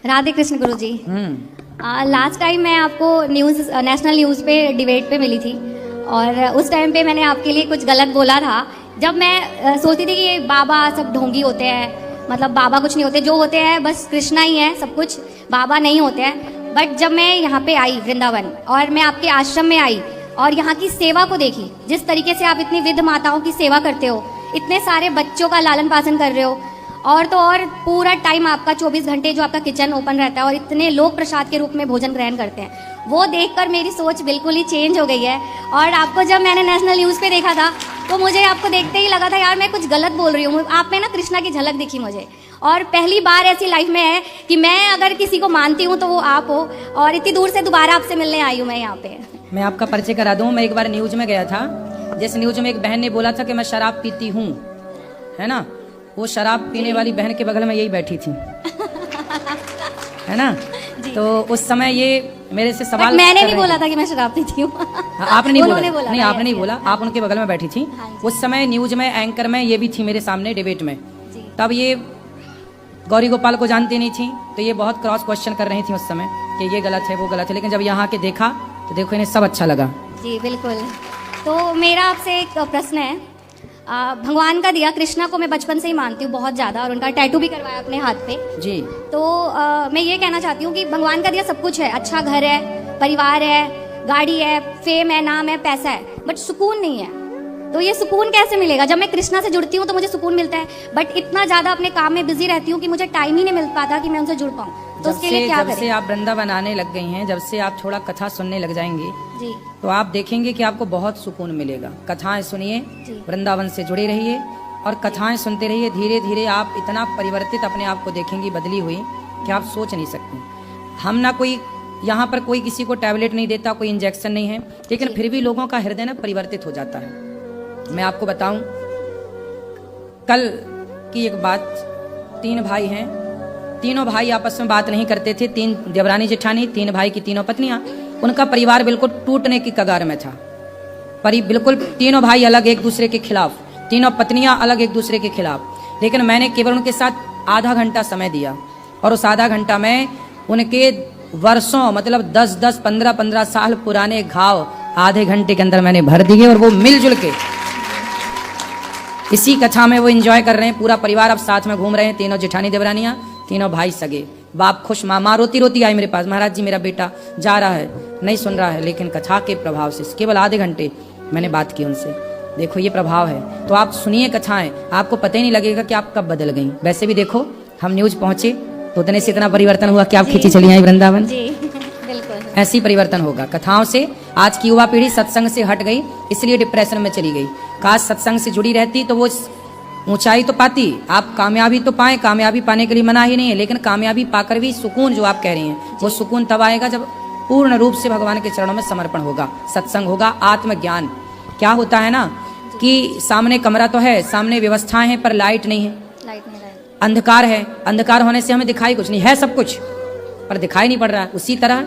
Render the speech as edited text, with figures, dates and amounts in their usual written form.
राधे कृष्ण गुरु जी। Last time मैं आपको national news पे डिबेट पे मिली थी और उस टाइम पे मैंने आपके लिए कुछ गलत बोला था। जब मैं सोचती थी कि ये बाबा सब ढोंगी होते हैं, मतलब बाबा कुछ नहीं होते, जो होते हैं बस कृष्णा ही है सब कुछ, बाबा नहीं होते हैं। बट जब मैं यहाँ पे आई वृंदावन और मैं आपके आश्रम में आई और यहाँ की सेवा को देखी, जिस तरीके से आप इतनी विध माताओं की सेवा करते हो, इतने सारे बच्चों का लालन पालन कर रहे हो, और तो और पूरा टाइम आपका 24 घंटे जो आपका किचन ओपन रहता है और इतने लोग प्रसाद के रूप में भोजन ग्रहण करते हैं, वो देखकर मेरी सोच बिल्कुल ही चेंज हो गई है। और आपको जब मैंने नेशनल न्यूज़ पे देखा था तो मुझे आपको देखते ही लगा था यार मैं कुछ गलत बोल रही हूँ। आप में ना कृष्णा की झलक दिखी मुझे, और पहली बार ऐसी लाइफ में है कि मैं अगर किसी को मानती हूँ तो वो आप हो, और इतनी दूर से दोबारा आपसे मिलने आई हूँ मैं यहाँ पे। मैं आपका परिचय करा दूँ। मैं एक बार न्यूज में गया था, जिस न्यूज में एक बहन ने बोला था कि मैं शराब पीती हूँ, है ना, वो शराब पीने वाली बहन के बगल में यही बैठी थी है ना। तो उस समय ये मेरे से सवाल, मैंने नहीं बोला था कि मैं शराब पीती हूँ। आपने नहीं बोला, नहीं आपने नहीं बोला, आप उनके बगल में बैठी थी। हाँ उस समय न्यूज में एंकर में ये भी थी मेरे सामने डिबेट में। तब ये गौरी गोपाल को जानती नहीं थी, तो ये बहुत क्रॉस क्वेश्चन कर रही थी उस समय कि ये गलत है वो गलत है, लेकिन जब यहाँ के देखा तो देखो इन्हें सब अच्छा लगा। जी बिल्कुल। तो मेरा आपसे एक प्रश्न है, भगवान का दिया, कृष्णा को मैं बचपन से ही मानती हूँ बहुत ज़्यादा, और उनका टैटू भी करवाया अपने हाथ पे जी। तो मैं ये कहना चाहती हूँ कि भगवान का दिया सब कुछ है, अच्छा घर है, परिवार है, गाड़ी है, फेम है, नाम है, पैसा है, बट सुकून नहीं है। तो ये सुकून कैसे मिलेगा? जब मैं कृष्णा से जुड़ती हूँ तो मुझे सुकून मिलता है, बट इतना ज़्यादा अपने काम में बिजी रहती हूँ कि मुझे टाइम ही नहीं मिल पाता कि मैं उनसे जुड़ पाऊँ। तो उसके लिए क्या करें? जब से आप वृंदावन आने लग गई हैं, जब से आप थोड़ा कथा सुनने लग जाएंगे जी, तो आप देखेंगे कि आपको बहुत सुकून मिलेगा। कथाएं सुनिए, वृंदावन से जुड़े रहिए और कथाएं सुनते रहिए। धीरे धीरे आप इतना परिवर्तित अपने आप को देखेंगी, बदली हुई, कि आप सोच नहीं सकते। हम ना कोई यहाँ पर कोई किसी को टैबलेट नहीं देता, कोई इंजेक्शन नहीं है, लेकिन फिर भी लोगों का हृदय ना परिवर्तित हो जाता है। मैं आपको बताऊं, कल की एक बात, 3 भाई हैं, तीनों भाई आपस में बात नहीं करते थे, 3 देवरानी जेठानी, 3 भाई की 3 पत्नियां, उनका परिवार बिल्कुल टूटने की कगार में था। बिल्कुल तीनों भाई अलग एक दूसरे के खिलाफ, 3 पत्नियां अलग एक दूसरे के खिलाफ। लेकिन मैंने केवल उनके साथ आधा घंटा समय दिया, और उस आधा घंटा में उनके वर्षों, मतलब 10-10, 15-15 साल पुराने घाव आधे घंटे के अंदर मैंने भर दिए, और वो मिलजुल के इसी कथा में वो एंजॉय कर रहे हैं। पूरा परिवार अब साथ में घूम रहे हैं, 3 जेठानी देवरानियां, 3 भाई सगे, बाप खुश, माँ रोती रोती आई मेरे पास, महाराज जी मेरा बेटा जा रहा है, नहीं सुन रहा है, लेकिन कथा के प्रभाव से केवल आधे घंटे मैंने बात की उनसे। देखो ये प्रभाव है। तो आप सुनिए कथाएं, आपको पता ही नहीं लगेगा कि आप कब बदल गई। वैसे भी देखो हम न्यूज पहुंचे तो उतने से इतना परिवर्तन हुआ कि आप खींची चली आई वृंदावन। ऐसे ही परिवर्तन होगा कथाओं से। आज की युवा पीढ़ी सत्संग से हट गई, इसलिए डिप्रेशन में चली गई। काश सत्संग से जुड़ी रहती तो वो ऊंचाई तो पाती, आप कामयाबी तो पाए, कामयाबी पाने के लिए मना ही नहीं है, लेकिन कामयाबी पाकर भी सुकून जो आप कह रही हैं, वो सुकून तब आएगा जब पूर्ण रूप से भगवान के चरणों में समर्पण होगा, सत्संग होगा, आत्मज्ञान। क्या होता है ना कि सामने कमरा तो है, सामने व्यवस्थाएं हैं, पर लाइट नहीं है, अंधकार है। अंधकार होने से हमें दिखाई कुछ नहीं है, सब कुछ पर दिखाई नहीं पड़ रहा है। उसी तरह